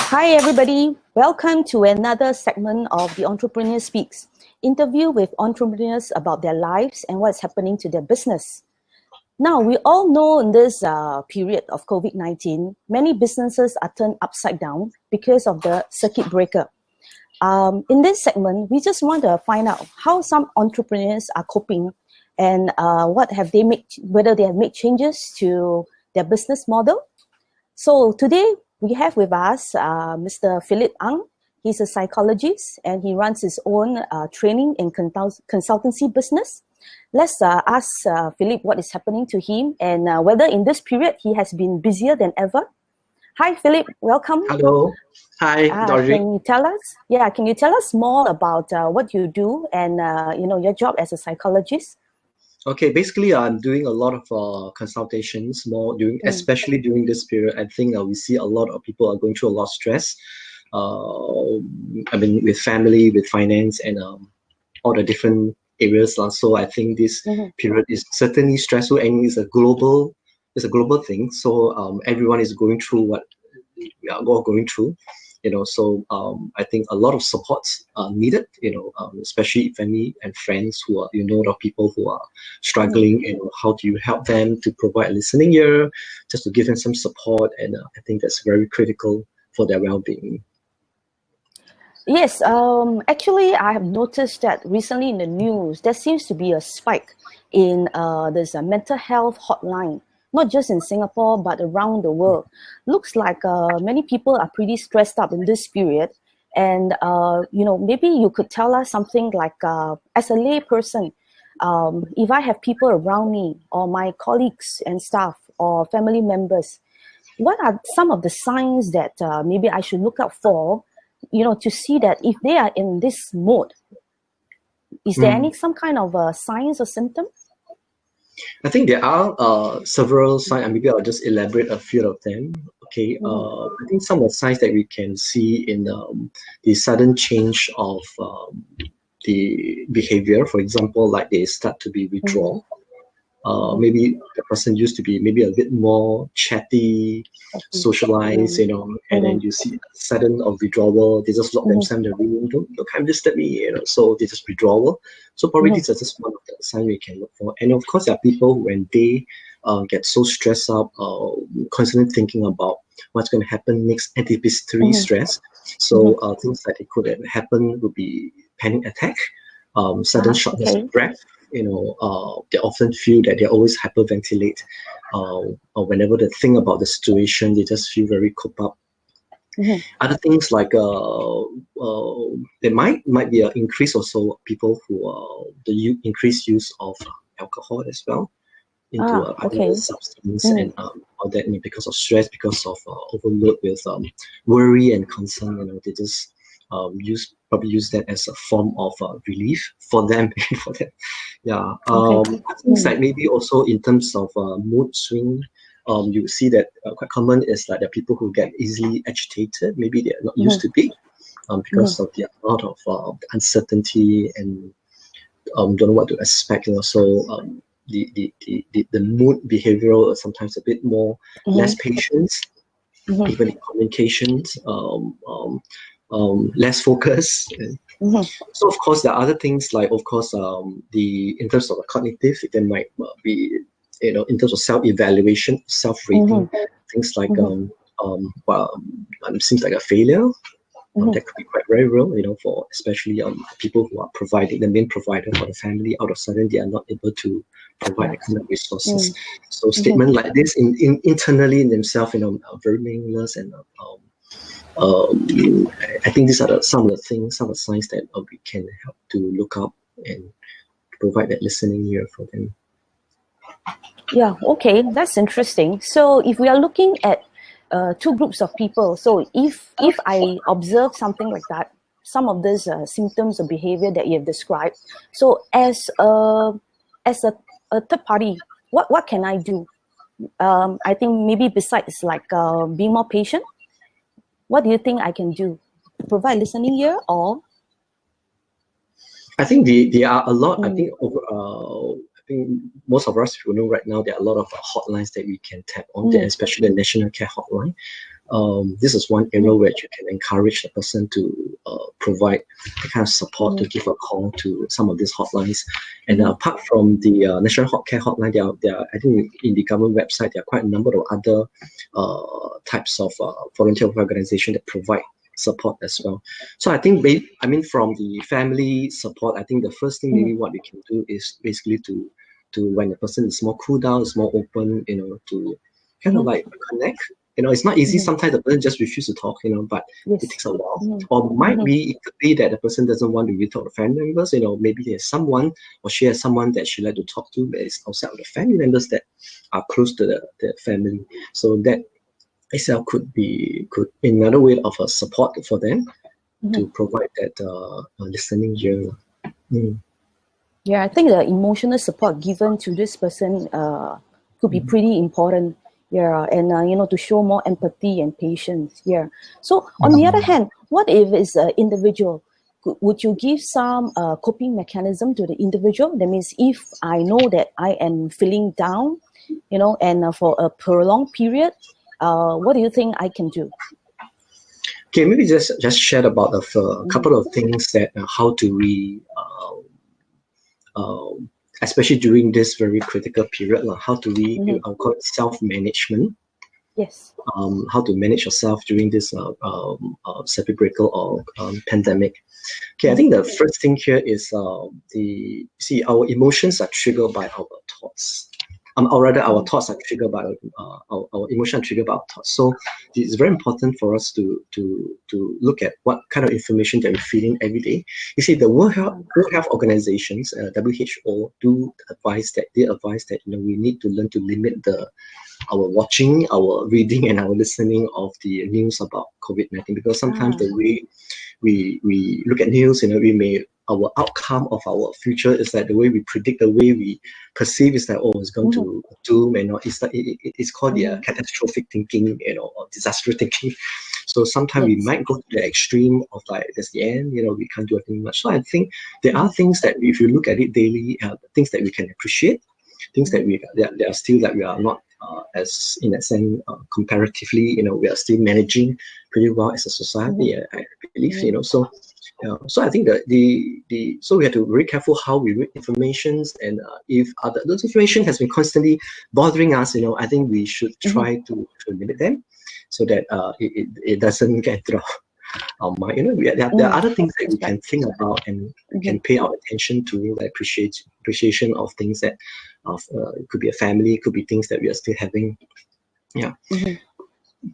Hi everybody, welcome to another segment of the Entrepreneur Speaks, interview with entrepreneurs about their lives and what's happening to their business. Now, we all know in this period of COVID-19, many businesses are turned upside down because of the circuit breaker. In this segment, we just want to find out how some entrepreneurs are coping and whether they have made changes to their business model. So today we have with us Mr. Philip Ang. He's a psychologist and he runs his own training and consultancy business. Let's ask Philip what is happening to him and whether in this period he has been busier than ever. Hi Philip, welcome. Hello. Hi, Dodrick. Can you tell us more about what you do and your job as a psychologist? Okay, basically I'm doing a lot of consultations, especially during this period. I think we see a lot of people are going through a lot of stress. With family, with finance, and all the different areas. So I think this period is certainly stressful, and it's a global thing. So everyone is going through what we are all going through. So I think a lot of supports are needed, especially family and friends who are, a lot of people who are struggling, how do you help them to provide a listening ear, just to give them some support. And I think that's very critical for their well-being. Yes, actually, I have noticed that recently in the news, there seems to be a spike in this mental health hotline, not just in Singapore, but around the world. Looks like many people are pretty stressed up in this period. And, maybe you could tell us something like, as a lay person, if I have people around me or my colleagues and staff or family members, what are some of the signs that maybe I should look out for, to see that if they are in this mode? Is there some kind of signs or symptom? I think there are several signs, and maybe I'll just elaborate a few of them. Okay, I think some of the signs that we can see in the sudden change of the behavior, for example, like they start to be withdrawal. Maybe the person used to be maybe a bit more chatty, socialized, and then you see sudden of withdrawal. They just lock themselves in the room, don't come disturb me, so they just withdrawal. So probably these are just one of the signs we can look for. And of course, there are people who, when they get so stressed up, constantly thinking about what's going to happen next, anticipatory stress. So things that it could happen would be panic attack, sudden shortness of breath. They often feel that they always hyperventilate, or whenever they think about the situation, they just feel very cooped up. Other things like there might be an increase also people who the increased use of alcohol as well into other substance and all that because of stress, because of overload with worry and concern. They just probably use that as a form of relief for them. Things like maybe also in terms of mood swing, you see that quite common is like the people who get easily agitated. Maybe they're not used to be because of the amount of uncertainty and don't know what to expect. So the mood behavioral is sometimes a bit more less patience, even in communications. Less focus. So of course there are other things like, of course, in terms of cognitive, there might be, in terms of self-evaluation, self-rating, things like seems like a failure. That could be quite very real, for especially people who are providing the main provider for the family. All of a sudden, they are not able to provide the kind of resources. So statement like this internally in themselves, are very meaningless and. I think these are some of the signs that we can help to look up and provide that listening ear for them. Yeah, okay, that's interesting. So if we are looking at two groups of people, so if I observe something like that, some of these symptoms of behavior that you have described, so as a third party, what can I do? I think maybe besides like being more patient, what do you think I can do? Provide listening ear or? I think there are a lot. I think think most of us will know right now there are a lot of hotlines that we can tap on, there, especially the National Care Hotline. This is one area where you can encourage the person to provide the kind of support to give a call to some of these hotlines. And apart from the National Care Hotline, there are, I think in the government website, there are quite a number of other types of volunteer organizations that provide support as well. So I think, from the family support, I think the first thing maybe what we can do is basically to when the person is more cool down, is more open, to kind of like connect. It's not easy. Sometimes the person just refuses to talk, but it takes a while. Or it could be that the person doesn't want to really talk to family members. Maybe there's someone, or she has someone that she like to talk to that is outside of the family members that are close to the family. So that itself could be another way of a support for them to provide that listening ear. Yeah, I think the emotional support given to this person could be pretty important. Yeah, and to show more empathy and patience. Yeah. So on the other hand, what if it's an individual? Would you give some coping mechanism to the individual? That means if I know that I am feeling down, and for a prolonged period, what do you think I can do? Okay, maybe just share about a couple of things that how do we, especially during this very critical period, how do we I'll call it self-management. Yes. How to manage yourself during this circuit breaker or pandemic. Okay, I think the first thing here is our emotions are triggered by our thoughts. Or rather, our thoughts are triggered by our emotions are triggered by our thoughts. So it's very important for us to look at what kind of information that we're feeling every day. You see, the World Health Organizations, WHO, do advise that we need to learn to limit our watching, our reading, and our listening of the news about COVID-19, because sometimes the way we look at news, our outcome of our future is that the way we predict, the way we perceive is that it's going to doom, and it's called the catastrophic thinking, or disaster thinking. So sometimes we might go to the extreme of like that's the end, we can't do anything much. So I think there are things that if you look at it daily, things that we can appreciate, things that there are still that we are not as in that sense comparatively, we are still managing pretty well as a society. I believe, so I think that so we have to be very careful how we read informations, and if those information has been constantly bothering us, I think we should try to limit them so that it doesn't get through our mind. There are other things that we can think about and can pay our attention to, like appreciation of things that it could be a family, it could be things that we are still having. Yeah.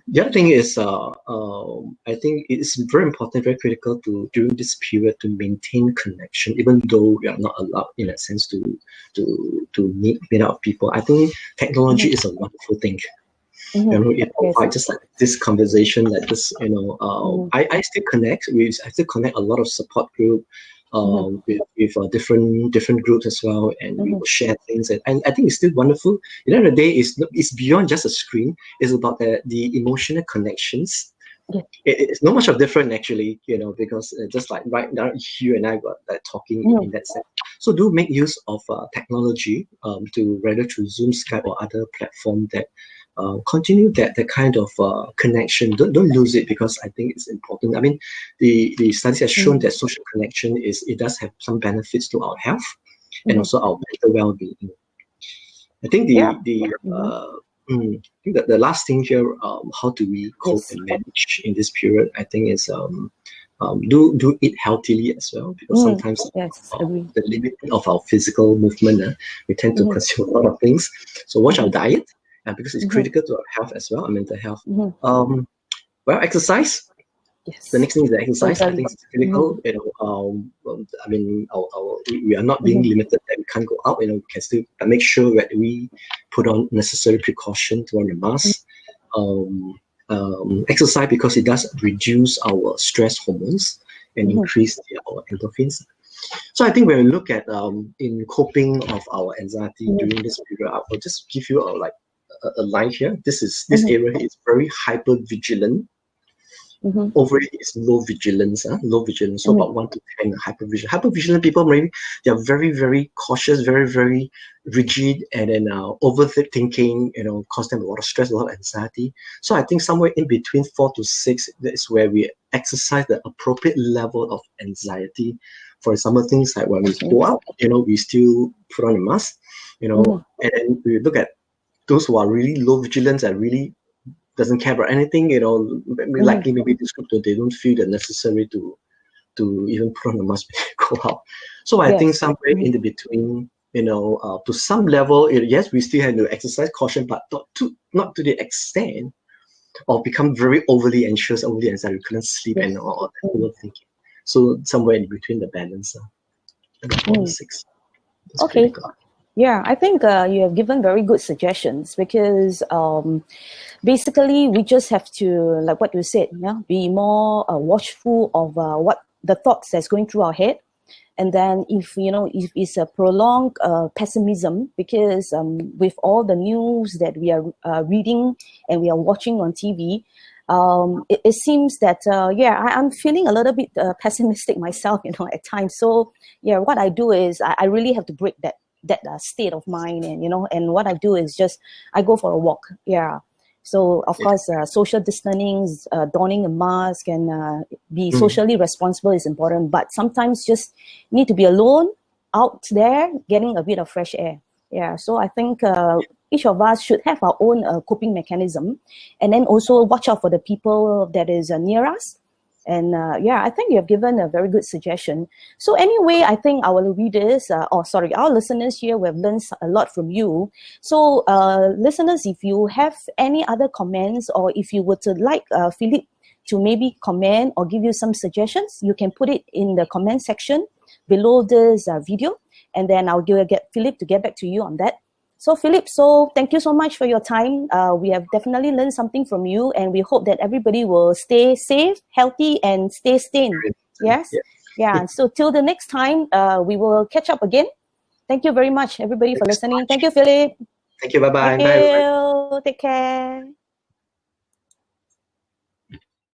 The other thing is, I think it's very important, very critical during this period to maintain connection, even though we are not allowed, in a sense, to meet up people. I think technology is a wonderful thing. It provides just like this conversation, like this. I still connect. I still connect a lot of support group with different groups as well, and we will share things, and I think it's still wonderful. At the end of the day, it's beyond just a screen. It's about the emotional connections. It's not much of different actually, because just like right now you and I got like talking in that sense. So do make use of technology to rather through Zoom, Skype, or other platform that continue that kind of connection. Don't lose it, because I think it's important. I mean, the studies have shown that social connection it does have some benefits to our health and also our mental well-being. I think the last thing here, how do we cope and manage in this period? I think is do eat healthily as well, because sometimes the limit of our physical movement, we tend to consume a lot of things. So watch our diet. Because it's critical to our health as well, our mental health. Exercise. Yes. The next thing is the exercise. I think it's critical. We are not being limited that we can't go out. We can still make sure that we put on necessary precaution to wear the mask. Exercise, because it does reduce our stress hormones and increase our endorphins. So I think when we look at in coping of our anxiety during this period, I will just give you a line here. This area is very hyper vigilant. Overeating is low vigilance, low vigilance. So about 1 to 10 hypervigilant. Hypervigilant people, maybe they are very, very cautious, very, very rigid, and then overthinking, cause them a lot of stress, a lot of anxiety. So I think somewhere in between 4 to 6, that's where we exercise the appropriate level of anxiety. For example, things like when we go out, we still put on a mask, and then we look at those who are really low vigilance and really doesn't care about anything, likely maybe this group, they don't feel the necessary to even put on a mask when they go out. So I think somewhere in the between, to some level, yes, we still have to exercise caution, but not to the extent or become very overly anxious, overly anxiety, we couldn't sleep and all that overthinking. So somewhere in between the balance, about 4 to 6. That's okay. critical. Yeah, I think you have given very good suggestions because basically we just have to, like what you said, be more watchful of what the thoughts that's going through our head. And then if it's a prolonged pessimism, because with all the news that we are reading and we are watching on TV, it seems that I'm feeling a little bit pessimistic myself, at times. So yeah, what I do is I really have to break that state of mind, and and what I do is just I go for a walk. So of course social distancing, donning a mask, and be socially responsible is important, but sometimes just need to be alone out there getting a bit of fresh air. So I think each of us should have our own coping mechanism, and then also watch out for the people that is near us. And I think you have given a very good suggestion. So anyway, I think our readers, our listeners here, we have learned a lot from you. So listeners, if you have any other comments, or if you would like Philip to maybe comment or give you some suggestions, you can put it in the comment section below this video, and then I'll get Philip to get back to you on that. So Philip, thank you so much for your time. We have definitely learned something from you, and we hope that everybody will stay safe, healthy, and stay sane. Yes? Yeah. So till the next time, we will catch up again. Thank you very much, everybody, for listening. Thank you, Philip. Thank you. Bye-bye. Thank you. Take care.